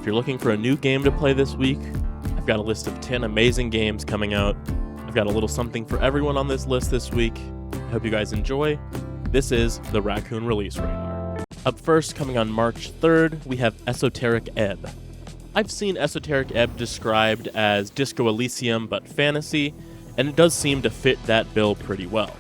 If you're looking for a new game to play this week, I've got a list of 10 amazing games coming out. I've got a little something for everyone on this list this week. I hope you guys enjoy. This is the Raccoon Release Radar. Up first, coming on March 3rd, we have Esoteric Ebb. I've seen Esoteric Ebb described as Disco Elysium but fantasy, and it does seem to fit that bill pretty well.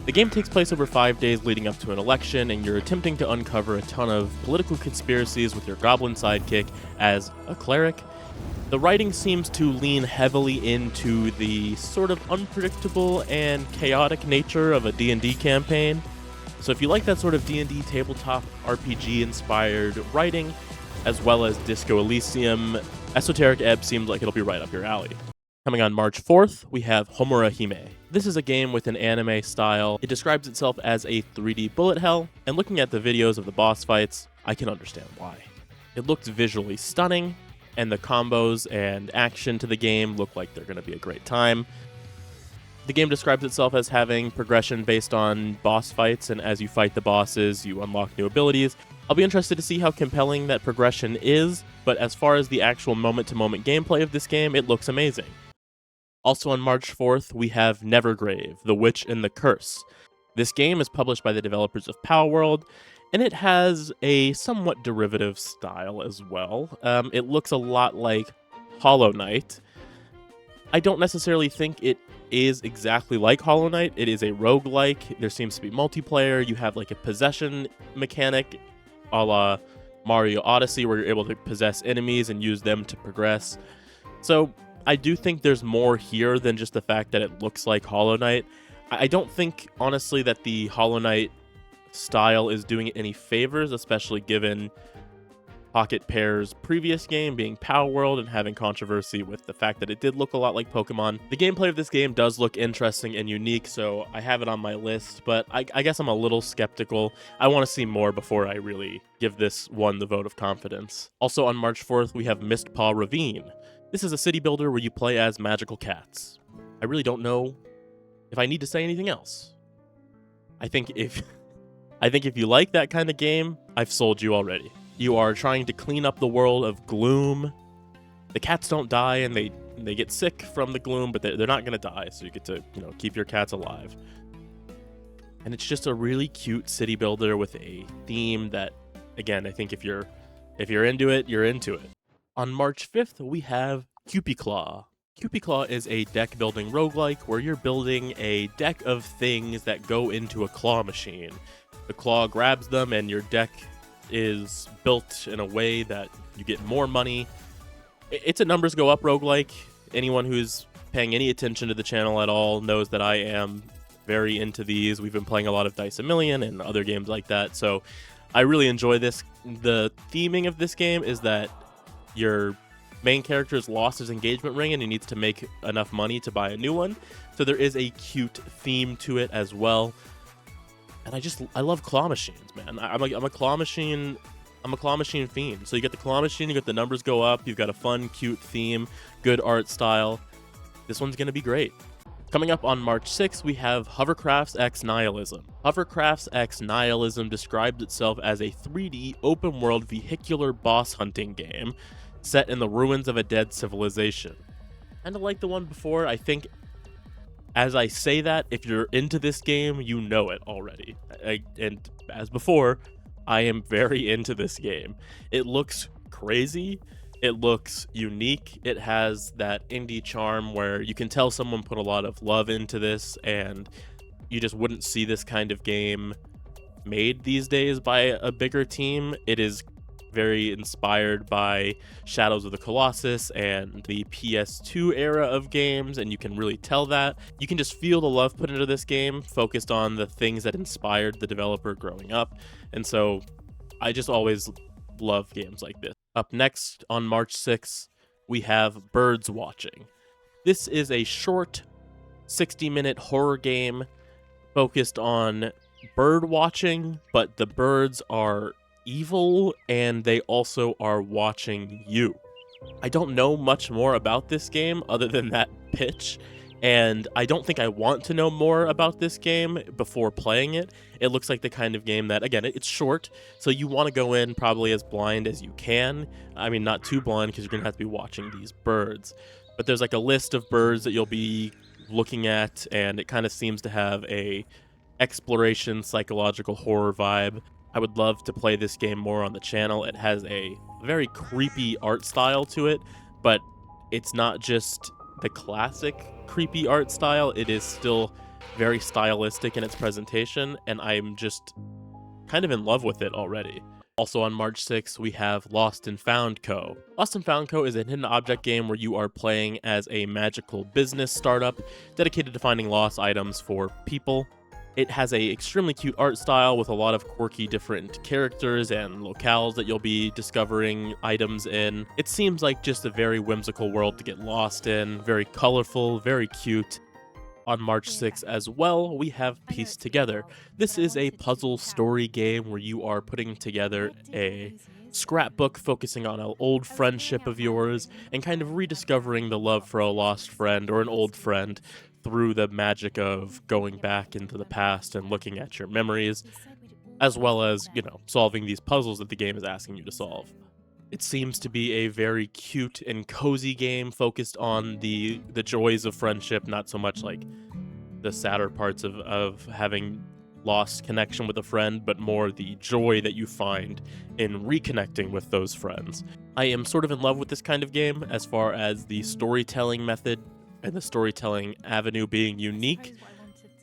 The game takes place over 5 days leading up to an election, and you're attempting to uncover a ton of political conspiracies with your goblin sidekick as a cleric. The writing seems to lean heavily into the sort of unpredictable and chaotic nature of a D&D campaign. So if you like that sort of D&D tabletop RPG-inspired writing, as well as Disco Elysium, Esoteric Ebb seems like it'll be right up your alley. Coming on March 4th, we have Homura Hime. This is a game with an anime style. It describes itself as a 3D bullet hell, and looking at the videos of the boss fights, I can understand why. It looks visually stunning, and the combos and action to the game look like they're going to be a great time. The game describes itself as having progression based on boss fights, and as you fight the bosses, you unlock new abilities. I'll be interested to see how compelling that progression is, but as far as the actual moment-to-moment gameplay of this game, it looks amazing. Also on March 4th, we have Nevergrave, The Witch and the Curse. This game is published by the developers of Palworld, and it has a somewhat derivative style as well. It looks a lot like Hollow Knight. I don't necessarily think it is exactly like Hollow Knight. It is a roguelike. There seems to be multiplayer. You have like a possession mechanic a la Mario Odyssey where you're able to possess enemies and use them to progress. So I do think there's more here than just the fact that it looks like Hollow Knight. I don't think, honestly, that the Hollow Knight style is doing it any favors, especially given Pocket Pair's previous game being Palworld and having controversy with the fact that it did look a lot like Pokemon. The gameplay of this game does look interesting and unique, so I have it on my list, but I guess I'm a little skeptical. I want to see more before I really give this one the vote of confidence. Also on March 4th, we have Mistpaw Ravine. This is a city builder where you play as magical cats. I really don't know if I need to say anything else. I think if you like that kind of game, I've sold you already. You are trying to clean up the world of gloom. The cats don't die, and they get sick from the gloom, but they're not going to die, so you get to, keep your cats alive. And it's just a really cute city builder with a theme that, again, I think if you're into it, you're into it. On March 5th, we have Cupiclaw. Cupiclaw is a deck-building roguelike where you're building a deck of things that go into a claw machine. The claw grabs them, and your deck is built in a way that you get more money. It's a numbers go up roguelike. Anyone who's paying any attention to the channel at all knows that I am very into these. We've been playing a lot of Dice A Million and other games like that, so I really enjoy this. The theming of this game is that your main character has lost his engagement ring and he needs to make enough money to buy a new one. So there is a cute theme to it as well. And I love claw machines, man. I'm a claw machine fiend. So you get the claw machine, you get the numbers go up, you've got a fun, cute theme, good art style. This one's gonna be great. Coming up on March 6th, we have Hovercrafts x Nihilism. Hovercrafts x Nihilism describes itself as a 3D open-world vehicular boss hunting game set in the ruins of a dead civilization. Kind of like the one before, I think as I say that, if you're into this game, you know it already. And as before, I am very into this game. It looks crazy. It looks unique. It has that indie charm where you can tell someone put a lot of love into this, and you just wouldn't see this kind of game made these days by a bigger team. It is very inspired by Shadows of the Colossus and the PS2 era of games, and you can really tell that. You can just feel the love put into this game, focused on the things that inspired the developer growing up, and so I just always love games like this. Up next, on March 6th, we have Birds Watching. This is a short 60-minute horror game focused on bird watching, but the birds are evil and they also are watching you. I don't know much more about this game other than that pitch. and I don't think I want to know more about this game before playing it. It looks like the kind of game that, again, it's short, so you want to go in probably as blind as you can. I mean, not too blind, because you're going to have to be watching these birds. But there's like a list of birds that you'll be looking at, and it kind of seems to have a exploration, psychological horror vibe. I would love to play this game more on the channel. It has a very creepy art style to it, but it's not just the classic creepy art style. It is still very stylistic in its presentation, and I'm just kind of in love with it already. Also on March 6th, we have Lost and Found Co. Lost and Found Co. is a hidden object game where you are playing as a magical business startup dedicated to finding lost items for people. It has a extremely cute art style with a lot of quirky different characters and locales that you'll be discovering items in. It seems like just a very whimsical world to get lost in, very colorful, very cute. On March 6th as well, we have Piece Together. This is a puzzle story game where you are putting together a scrapbook focusing on an old friendship of yours and kind of rediscovering the love for a lost friend or an old friend through the magic of going back into the past and looking at your memories, as well as, solving these puzzles that the game is asking you to solve. It seems to be a very cute and cozy game focused on the joys of friendship, not so much like the sadder parts of having lost connection with a friend, but more the joy that you find in reconnecting with those friends. I am sort of in love with this kind of game as far as the storytelling method and the storytelling avenue being unique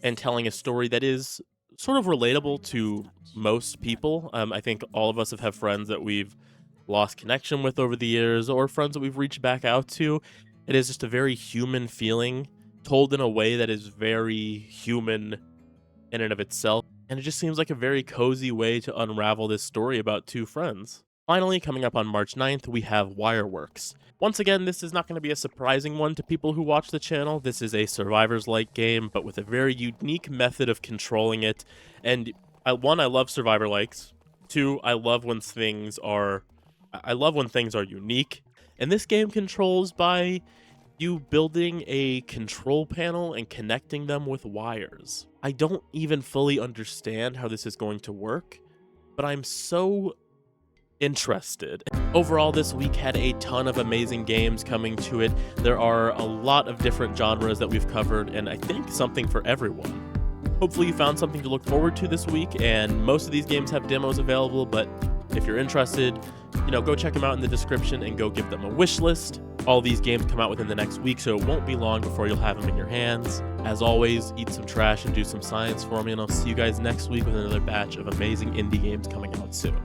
and telling a story that is sort of relatable to most people. I think all of us have friends that we've lost connection with over the years, or friends that we've reached back out to. It is just a very human feeling, told in a way that is very human in and of itself, and it just seems like a very cozy way to unravel this story about two friends. Finally, coming up on March 9th, we have Wireworks. Once again, this is not going to be a surprising one to people who watch the channel. This is a Survivors-like game, but with a very unique method of controlling it. And one, I love Survivor-likes. Two, I love when things are unique. And this game controls by you building a control panel and connecting them with wires. I don't even fully understand how this is going to work, but I'm so interested. Overall, this week had a ton of amazing games coming to it. There are a lot of different genres that we've covered, and I think something for everyone. Hopefully you found something to look forward to this week, and most of these games have demos available, but if you're interested, go check them out in the description and go give them a wish list. All these games come out within the next week, so it won't be long before you'll have them in your hands. As always, eat some trash and do some science for me, and I'll see you guys next week with another batch of amazing indie games coming out soon.